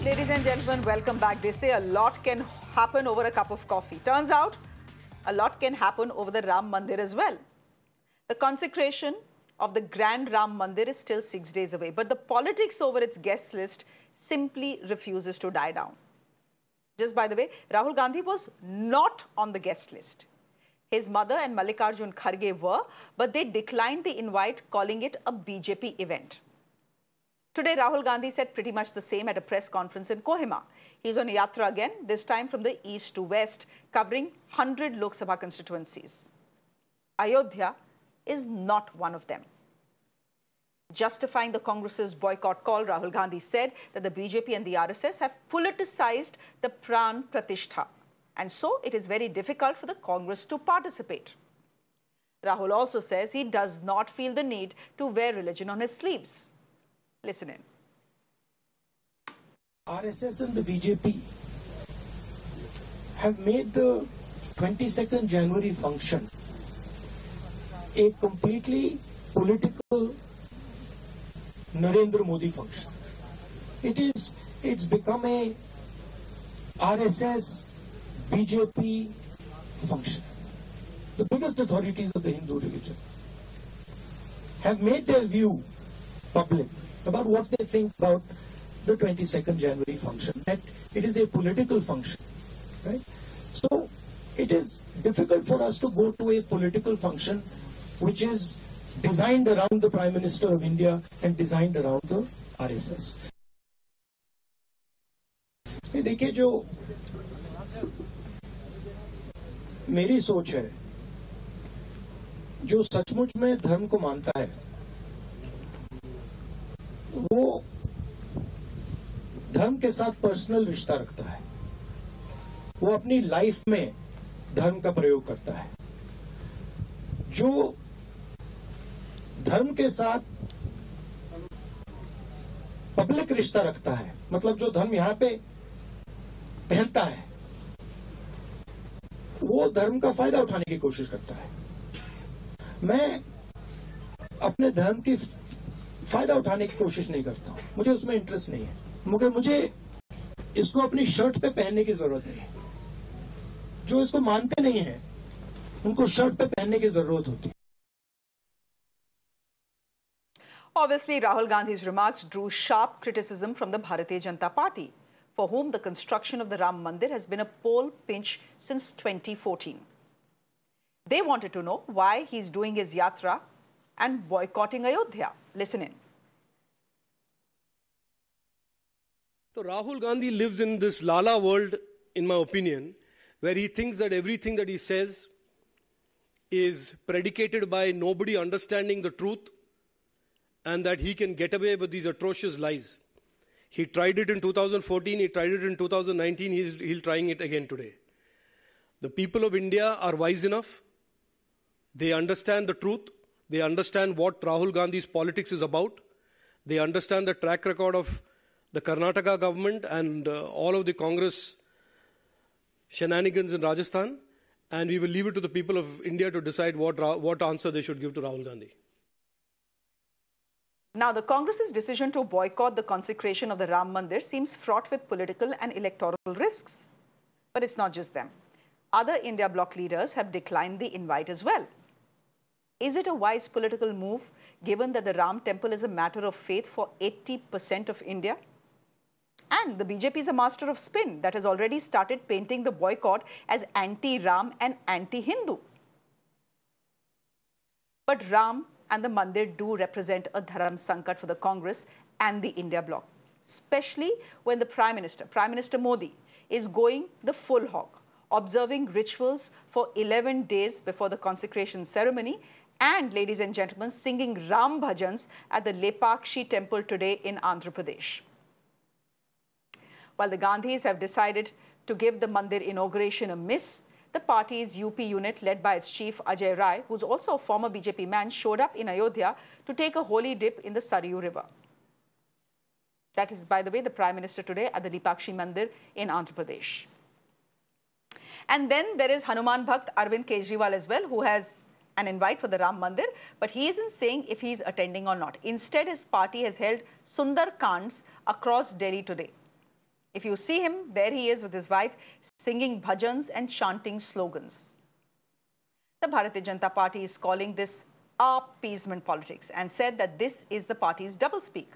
Ladies and gentlemen, welcome back. They say a lot can happen over a cup of coffee. Turns out, a lot can happen over the Ram Mandir as well. The consecration of the grand Ram Mandir is still 6 days away, but the politics over its guest list simply refuses to die down. Just by the way, Rahul Gandhi was not on the guest list. His mother and Mallikarjun Kharge were, but they declined the invite, calling it a BJP event. Today, Rahul Gandhi said pretty much the same at a press conference in Kohima. He's on yatra again, this time from the east to west, covering 100 Lok Sabha constituencies. Ayodhya is not one of them. Justifying the Congress's boycott call, Rahul Gandhi said that the BJP and the RSS have politicized the Pran Pratishtha, and so it is very difficult for the Congress to participate. Rahul also says he does not feel the need to wear religion on his sleeves. Listen in. RSS and the BJP have made the 22nd January function a completely political Narendra Modi function. It's become a RSS BJP function. The biggest authorities of the Hindu religion have made their view public about what they think about the 22nd January function, that it is a political function, right? So it is difficult for us to go to a political function which is designed around the Prime Minister of India and designed around the RSS. देखिए जो मेरी सोच है, जो सचमुच में धर्म को मानता है, वो धर्म के साथ पर्सनल रिश्ता रखता है, वो अपनी लाइफ में धर्म का प्रयोग करता है। जो धर्म के साथ पब्लिक रिश्ता रखता है, मतलब जो धर्म यहां पे पहनता है, वो धर्म का फायदा उठाने की कोशिश करता है। मैं अपने धर्म की फायदा उठाने की कोशिश नहीं करता हूं, मुझे उसमें इंटरेस्ट नहीं है, मगर मुझे इसको अपनी शर्ट पे पहनने की जरूरत नहीं है। जो इसको मानते नहीं है, उनको शर्ट पे पहनने की जरूरत होती है। Obviously, Rahul Gandhi's remarks drew sharp criticism from the Bharatiya Janata Party, for whom the construction of the Ram Mandir has been a poll pinch since 2014. They wanted to know why he's doing his yatra and boycotting Ayodhya. Listen in. So Rahul Gandhi lives in this Lala world, in my opinion, where he thinks that everything that he says is predicated by nobody understanding the truth and that he can get away with these atrocious lies. He tried it in 2014, he tried it in 2019, he's trying it again today. The people of India are wise enough. They understand the truth. They understand what Rahul Gandhi's politics is about. They understand the track record of the Karnataka government and all of the Congress shenanigans in Rajasthan. And we will leave it to the people of India to decide what answer they should give to Rahul Gandhi. Now, the Congress's decision to boycott the consecration of the Ram Mandir seems fraught with political and electoral risks. But it's not just them. Other India bloc leaders have declined the invite as well. Is it a wise political move, given that the Ram temple is a matter of faith for 80% of India? And the BJP is a master of spin that has already started painting the boycott as anti-Ram and anti-Hindu. But Ram and the Mandir do represent a dharam sankat for the Congress and the India bloc, especially when the Prime Minister Modi, is going the full hog, observing rituals for 11 days before the consecration ceremony and, ladies and gentlemen, singing Ram bhajans at the Lepakshi temple today in Andhra Pradesh. While the Gandhis have decided to give the Mandir inauguration a miss, the party's UP unit, led by its chief Ajay Rai, who's also a former BJP man, showed up in Ayodhya to take a holy dip in the Saryu River. That is, by the way, the Prime Minister today at the Lepakshi Mandir in Andhra Pradesh. And then there is Hanuman Bhakt Arvind Kejriwal as well, who has an invite for the Ram Mandir, but he isn't saying if he's attending or not. Instead, his party has held Sundar Kands across Delhi today. If you see him, there he is with his wife, singing bhajans and chanting slogans. The Bharatiya Janata Party is calling this appeasement politics and said that this is the party's doublespeak.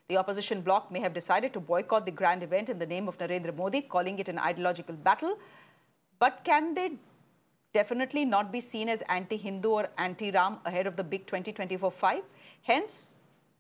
The opposition bloc may have decided to boycott the grand event in the name of Narendra Modi, calling it an ideological battle. But can they definitely not be seen as anti-Hindu or anti-Ram ahead of the big 2024 fight? Hence,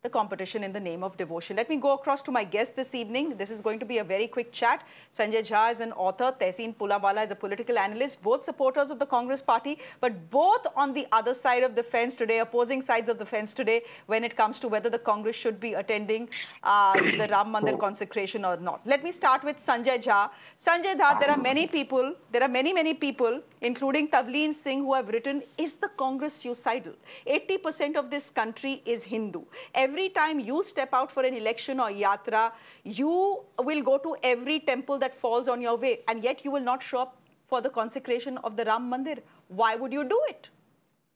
the competition in the name of devotion. Let me go across to my guest this evening. This is going to be a very quick chat. Sanjay Jha is an author. Tehseen Poonawalla is a political analyst. Both supporters of the Congress party, but both on the other side of the fence today, opposing sides of the fence today, when it comes to whether the Congress should be attending the Ram Mandir consecration or not. Let me start with Sanjay Jha. Sanjay Jha, there are many people, including Tavleen Singh, who have written, is the Congress suicidal? 80% of this country is Hindu. Every time you step out for an election or yatra, you will go to every temple that falls on your way, and yet you will not show up for the consecration of the Ram Mandir. Why would you do it?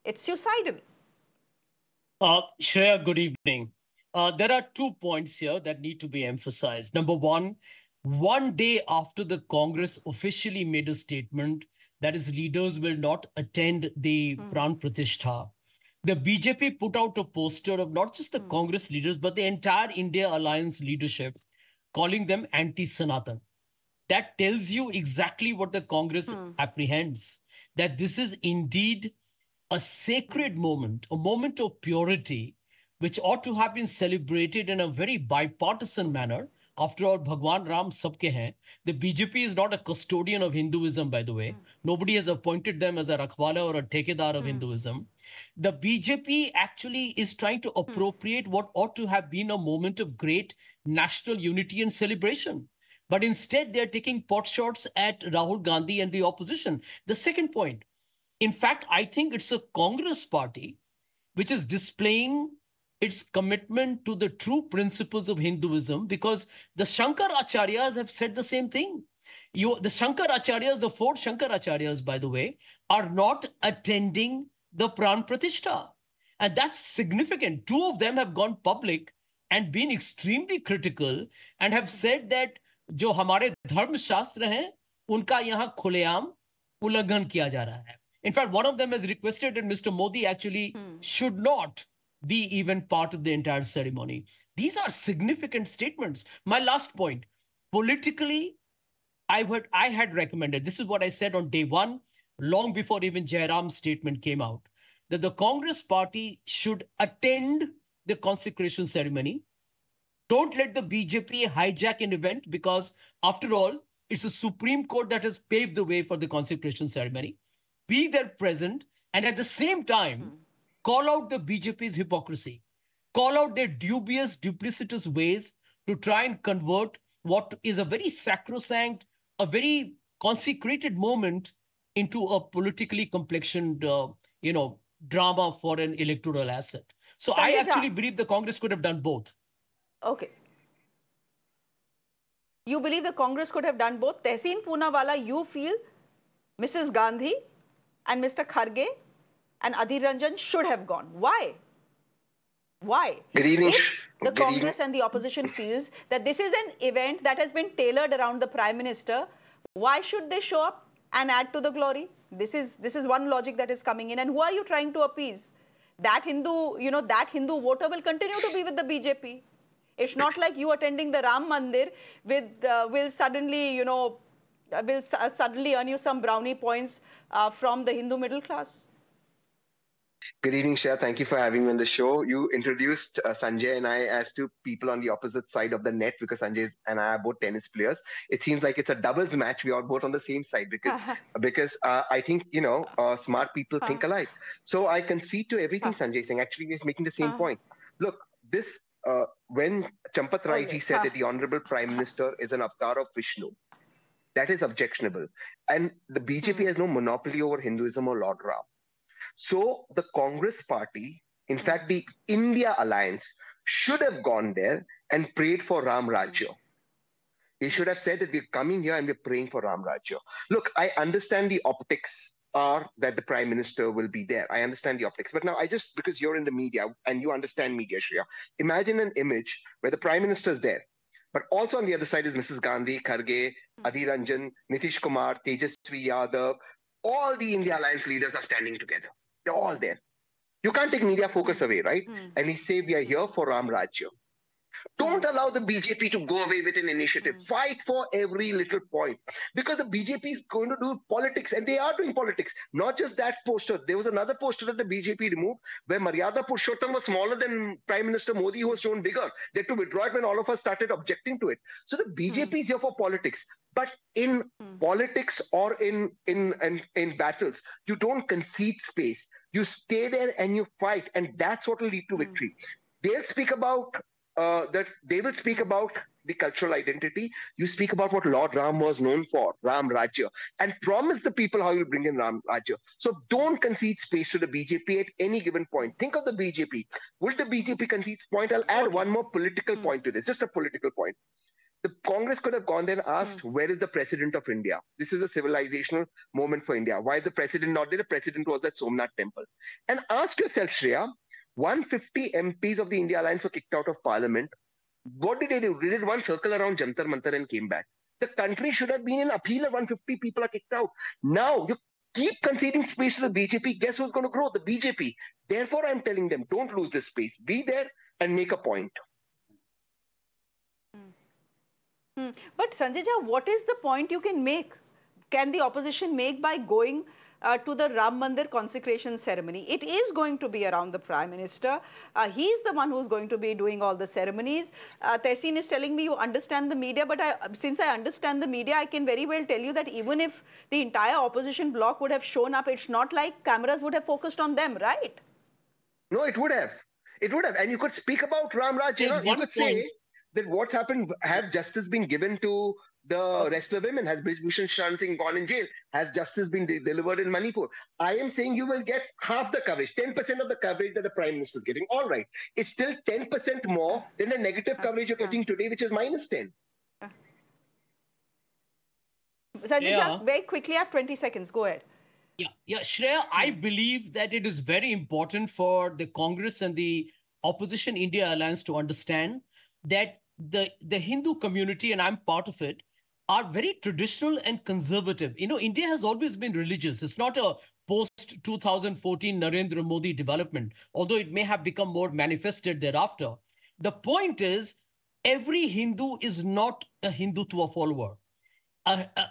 It's suicidal. Shreya, good evening. There are 2 points here that need to be emphasized. Number one day after the Congress officially made a statement that its leaders will not attend the Pran Pratishtha, the BJP put out a poster of not just the Congress leaders, but the entire India Alliance leadership, calling them anti-Sanatan. That tells you exactly what the Congress apprehends, that this is indeed a sacred moment, a moment of purity, which ought to have been celebrated in a very bipartisan manner. After all, Bhagwan Ram sabke hain. The BJP is not a custodian of Hinduism, by the way. Nobody has appointed them as a rakhwala or a thekedar of Hinduism. The BJP actually is trying to appropriate what ought to have been a moment of great national unity and celebration. But instead, they're taking pot shots at Rahul Gandhi and the opposition. The second point, in fact, I think it's a Congress party which is displaying its commitment to the true principles of Hinduism, because the Shankaracharyas have said the same thing. The Shankaracharyas, the 4 Shankaracharyas, by the way, are not attending the Pran Pratishtha. And that's significant. 2 of them have gone public and been extremely critical and have said that जो हमारे धर्म शास्त्र हैं, उनका यहाँ खुलेआम उल्लंघन किया जा रहा है. In fact, one of them has requested that Mr. Modi actually should not be even part of the entire ceremony. These are significant statements. My last point, politically, I had recommended, this is what I said on day one, long before even Jairam's statement came out, that the Congress party should attend the consecration ceremony. Don't let the BJP hijack an event, because after all, it's the Supreme Court that has paved the way for the consecration ceremony. Be there present, and at the same time, call out the BJP's hypocrisy. Call out their dubious, duplicitous ways to try and convert what is a very sacrosanct, a very consecrated moment into a politically complexioned, drama for an electoral asset. So Sanjay, I actually believe the Congress could have done both. Okay. You believe the Congress could have done both? Tehseen Poonawalla, you feel Mrs. Gandhi and Mr. Kharge and Adhir Ranjan should have gone. Why? Why? Good evening. If the Congress and the opposition feels that this is an event that has been tailored around the Prime Minister, why should they show up and add to the glory? This is one logic that is coming in. And who are you trying to appease? That Hindu, that Hindu voter will continue to be with the BJP. It's not like you attending the Ram Mandir will suddenly, suddenly earn you some brownie points from the Hindu middle class. Good evening, Shreya. Thank you for having me on the show. You introduced Sanjay and I as 2 people on the opposite side of the net, because Sanjay and I are both tennis players. It seems like it's a doubles match. We are both on the same side because I think, smart people think alike. So I concede to everything Sanjay is saying. Actually, he's making the same point. Look, this, when Champat Rai ji said that the Honorable Prime Minister is an avatar of Vishnu, that is objectionable. And the BJP has no monopoly over Hinduism or Lord Ram. So the Congress party, in fact, the India Alliance, should have gone there and prayed for Ramrajya. They should have said that we're coming here and we're praying for Ramrajya. Look, I understand the optics are that the Prime Minister will be there. I understand the optics. But now because you're in the media and you understand media, Shreya, imagine an image where the Prime Minister is there. But also on the other side is Mrs. Gandhi, Kharge, Adhir Ranjan, Nitish Kumar, Tejasvi Yadav. All the India Alliance leaders are standing together. They're all there. You can't take media focus away, right? And we say we are here for Ramrajya. Don't allow the BJP to go away with an initiative. Fight for every little point. Because the BJP is going to do politics, and they are doing politics. Not just that poster. There was another poster that the BJP removed where Maryada Purushottam was smaller than Prime Minister Modi, who was shown bigger. They had to withdraw it when all of us started objecting to it. So the BJP is here for politics. But in politics or in battles, you don't concede space. You stay there and you fight, and that's what will lead to victory. They'll speak about they will speak about the cultural identity. You speak about what Lord Ram was known for, Ramrajya, and promise the people how you bring in Ramrajya. So don't concede space to the BJP at any given point. Think of the BJP. Will the BJP concede point? I'll add one more political point to this, just a political point. The Congress could have gone there and asked, where is the President of India? This is a civilizational moment for India. Why is the President not there? The President was at Somnath Temple. And ask yourself, Shreya, 150 MPs of the India Alliance were kicked out of Parliament. What did they do? They did one circle around Jantar Mantar and came back. The country should have been in appeal at 150 people are kicked out. Now, you keep conceding space to the BJP. Guess who's going to grow? The BJP. Therefore, I'm telling them, don't lose this space. Be there and make a point. But Sanjay Jha, what is the point you can make? Can the opposition make by going to the Ram Mandir Consecration ceremony? It is going to be around the Prime Minister. He's the one who's going to be doing all the ceremonies. Tehseen is telling me you understand the media, but since I understand the media, I can very well tell you that even if the entire opposition bloc would have shown up, it's not like cameras would have focused on them, right? No, it would have. It would have. And you could speak about Ramrajya. You could say that what's happened, have justice been given to the rest of the women? Has Brij Bhushan Sharan Singh gone in jail? Has justice been delivered in Manipur? I am saying you will get half the coverage, 10% of the coverage that the Prime Minister is getting. All right. It's still 10% more than the negative coverage you're getting today, which is -10. Sanjay Jha, very quickly, I have 20 seconds. Go ahead. Yeah, Shreya, I believe that it is very important for the Congress and the opposition India Alliance to understand that the Hindu community, and I'm part of it, are very traditional and conservative. You know, India has always been religious. It's not a post-2014 Narendra Modi development, although it may have become more manifested thereafter. The point is, every Hindu is not a Hindutva follower.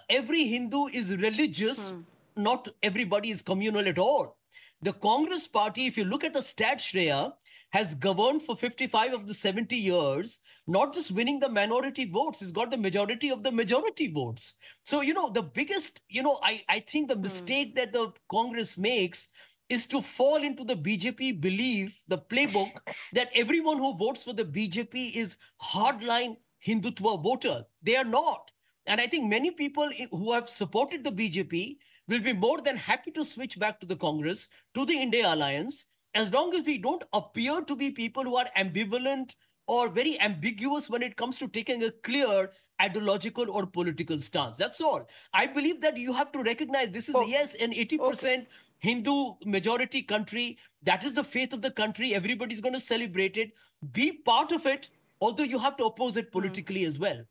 Every Hindu is religious. Not everybody is communal at all. The Congress party, if you look at the stats, Shreya, has governed for 55 of the 70 years, not just winning the minority votes, it's got the majority of the majority votes. So, you know, the biggest, you know, I think the mistake that the Congress makes is to fall into the BJP belief, the playbook, that everyone who votes for the BJP is hardline Hindutva voter. They are not. And I think many people who have supported the BJP will be more than happy to switch back to the Congress, to the I.N.D.I.A alliance, as long as we don't appear to be people who are ambivalent or very ambiguous when it comes to taking a clear ideological or political stance. That's all. I believe that you have to recognize this is, yes, an 80% Hindu majority country. That is the faith of the country. Everybody's going to celebrate it. Be part of it, although you have to oppose it politically as well.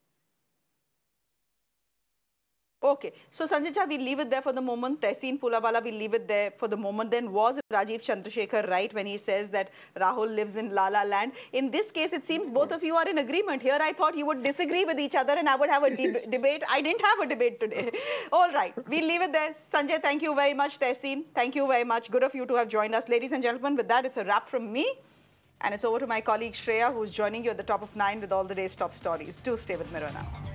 Okay, so Sanjay Jha, we'll leave it there for the moment. Tehseen Poonawalla, we'll leave it there for the moment. Then was Rajeev Chandrasekhar right when he says that Rahul lives in La La Land? In this case, it seems both of you are in agreement. Here, I thought you would disagree with each other and I would have a debate. I didn't have a debate today. All right, we'll leave it there. Sanjay, thank you very much. Tehseen, thank you very much. Good of you to have joined us. Ladies and gentlemen, with that, it's a wrap from me. And it's over to my colleague Shreya, who's joining you at the top of 9 with all the day's top stories. Do stay with Mirror now.